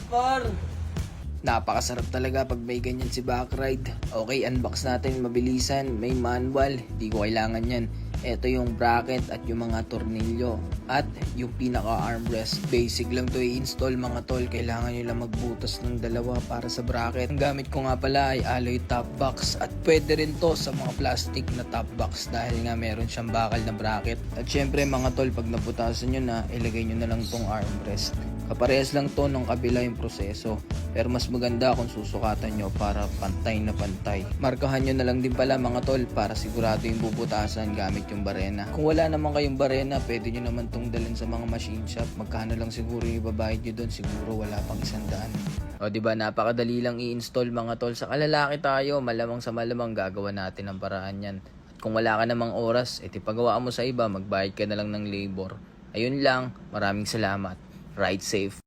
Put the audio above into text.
par. Napakasarap talaga pag may ganyan si Backride. Okay, unbox natin mabilisan. May manual, di ko kailangan yan. Ito yung bracket at yung mga tornilyo. At yung pinaka armrest. Basic lang to i-install mga tol. Kailangan nyo lang magbutas ng dalawa para sa bracket. Ang gamit ko nga pala ay alloy top box. At pwede rin to sa mga plastic na top box dahil nga meron siyang bakal na bracket. At syempre mga tol, pag nabutasan nyo na, ilagay nyo na lang tong armrest. Kaparehas lang to nung kabila yung proseso. Pero mas maganda kung susukatan nyo para pantay na pantay. Markahan nyo na lang din pala mga tol para sigurado yung bubutasan gamit yung barena. Kung wala naman kayong barena, pwede nyo naman tong dalhin sa mga machine shop. Magkano lang siguro yung ibabayad nyo doon? Siguro wala pang 100. O diba, napakadali lang i-install mga tol. Sa kalalaki tayo, malamang sa malamang gagawa natin ang paraan yan. At kung wala ka namang oras, pagawa mo sa iba, magbayad ka na lang ng labor. Ayun lang, maraming salamat. Ride safe.